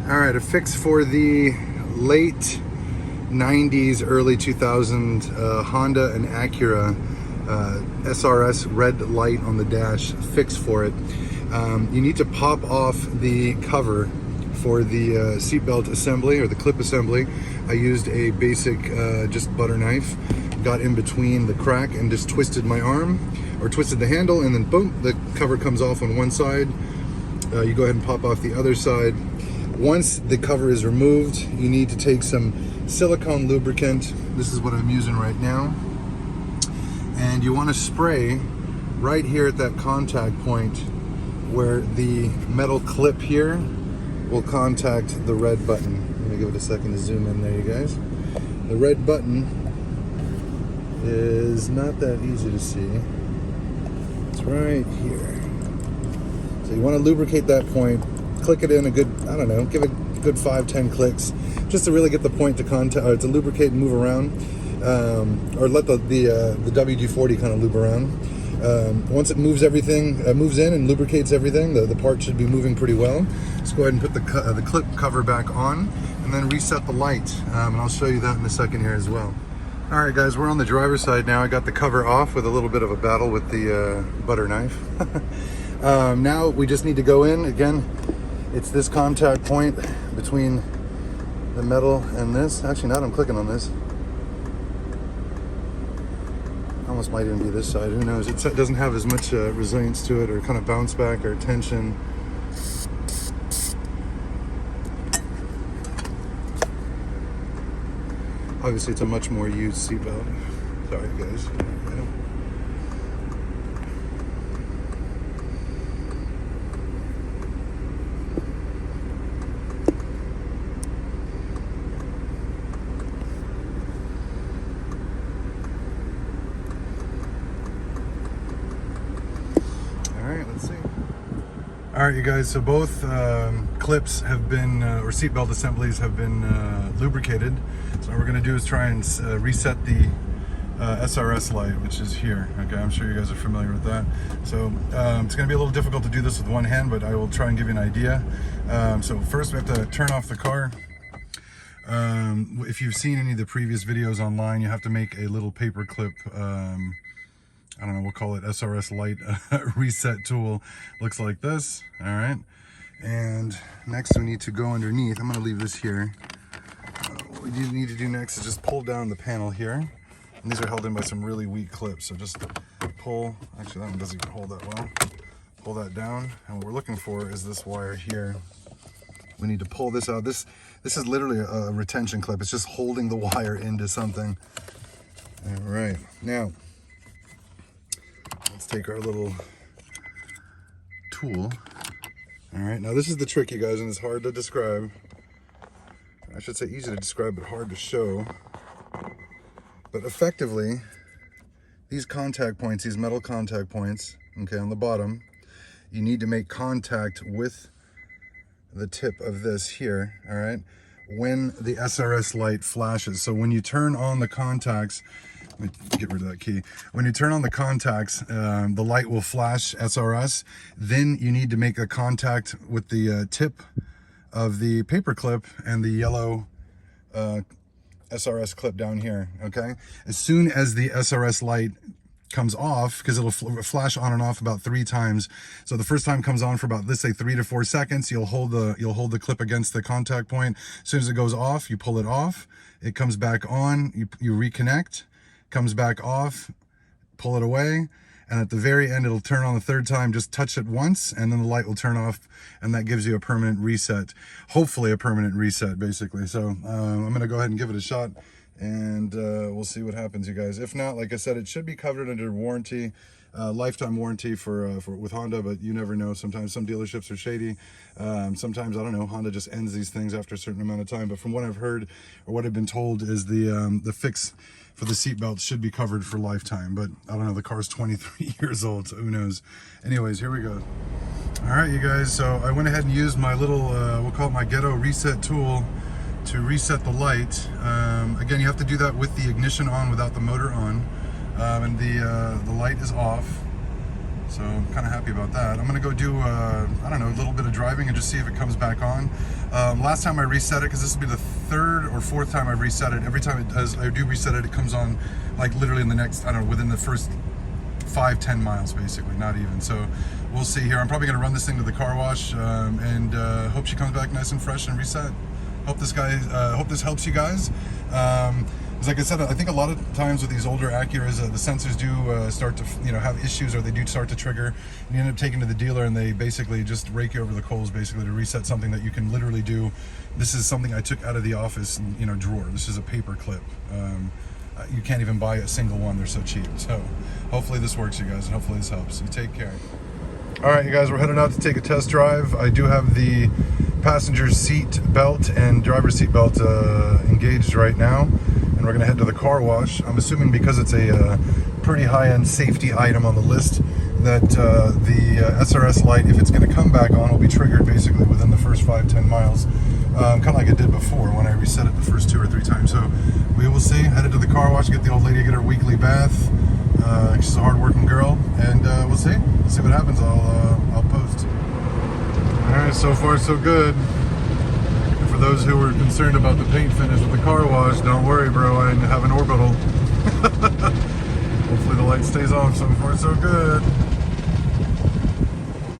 All right, a fix for the late 90s, early 2000s Honda and Acura SRS red light on the dash. Fix for it. You need to pop off the cover for the seatbelt assembly or the clip assembly. I used a basic just butter knife, got in between the crack and just twisted my arm, or twisted the handle, and then boom, the cover comes off on one side. You go ahead and pop off the other side. Once the cover is removed, you need to take some silicone lubricant. This is what I'm using right now. And you want to spray right here at that contact point where the metal clip here will contact the red button. Let me give it a second to zoom in there, you guys. The red button is not that easy to see. It's right here. So you want to lubricate that point. Click it in a good, I don't know, give it a good 5-10 clicks, just to really get the point to contact, to lubricate and move around, or let the WD-40 kind of lube around. Once it moves everything, moves in and lubricates everything, the part should be moving pretty well. Let's go ahead and put the clip cover back on, and then reset the light, and I'll show you that in a second here as well. All right, guys, we're on the driver's side now. I got the cover off with a little bit of a battle with the butter knife. Now we just need to go in again. It's this contact point between the metal and this. Actually, now that I'm clicking on this, almost might even be this side. Who knows? It doesn't have as much resilience to it, or kind of bounce back or tension. Obviously, it's a much more used seatbelt. Sorry, guys. All right, you guys, so both clips have been, or seatbelt assemblies have been lubricated. So what we're gonna do is try and reset the SRS light, which is here. Okay, I'm sure you guys are familiar with that. So it's gonna be a little difficult to do this with one hand, but I will try and give you an idea. So first we have to turn off the car. If you've seen any of the previous videos online, you have to make a little paper clip, I don't know, we'll call it SRS light reset tool. Looks like this. All right. And next we need to go underneath. I'm going to leave this here. What we need to do next is just pull down the panel here. And these are held in by some really weak clips. So just pull. Actually, that one doesn't even hold that well. Pull that down. And what we're looking for is this wire here. We need to pull this out. This is literally a retention clip. It's just holding the wire into something. All right. Now, let's take our little tool. All right, now this is the trick, you guys, and it's hard to describe. I should say easy to describe, but hard to show. But effectively, these contact points, these metal contact points, okay, on the bottom, you need to make contact with the tip of this here, all right, when the SRS light flashes. So when you turn on the contacts, let me get rid of that key. When you turn on the contacts, the light will flash SRS. Then you need to make a contact with the tip of the paper clip and the yellow SRS clip down here, okay? As soon as the SRS light comes off, because it'll flash on and off about 3 times. So the first time comes on for about, let's say, 3 to 4 seconds. You'll hold the clip against the contact point. As soon as it goes off, you pull it off. It comes back on. You reconnect. Comes back off, pull it away, and at the very end it'll turn on the 3rd time. Just touch it once and then the light will turn off, and that gives you a permanent reset, hopefully a permanent reset, basically. So I'm gonna go ahead and give it a shot, and we'll see what happens, you guys. If not, like I said, it should be covered under warranty, lifetime warranty with Honda, but you never know. Sometimes some dealerships are shady. Sometimes, I don't know, Honda just ends these things after a certain amount of time. But from what I've heard, or what I've been told, is the fix for the seatbelt should be covered for lifetime. But I don't know, the car's 23 years old, so who knows. Anyways, here we go. All right, you guys, so I went ahead and used my little, we'll call it my ghetto reset tool to reset the light. Again, you have to do that with the ignition on, without the motor on. And the light is off. So I'm kind of happy about that. I'm gonna go do, I don't know, a little bit of driving and just see if it comes back on. Last time I reset it, because this will be the third or fourth time I've reset it. Every time it does, I do reset it, it comes on like literally in the next, I don't know, within the first 5-10 miles basically, not even. So we'll see here. I'm probably gonna run this thing to the car wash and hope she comes back nice and fresh and reset. Hope this helps you guys. Like I said, I think a lot of times with these older Acuras, the sensors do start to, have issues, or they do start to trigger, and you end up taking to the dealer, and they basically just rake you over the coals, basically, to reset something that you can literally do. This is something I took out of the office, drawer. This is a paper clip. You can't even buy a single one; they're so cheap. So, hopefully this works, you guys, and hopefully this helps. You take care. All right, you guys, we're headed out to take a test drive. I do have the passenger seat belt and driver's seat belt engaged right now, and we're gonna head to the car wash. I'm assuming because it's a pretty high-end safety item on the list that the SRS light, if it's gonna come back on, will be triggered basically within the first 5-10 miles, kind of like it did before when I reset it the first 2 or 3 times. So we will see. Headed to the car wash, get the old lady to get her weekly bath. She's a hard-working girl, and we'll see. We'll see what happens. I'll post. All right, so far so good. And for those who were concerned about the paint finish with the car wash, don't worry, bro. I have an orbital. Hopefully the light stays off. So far so good.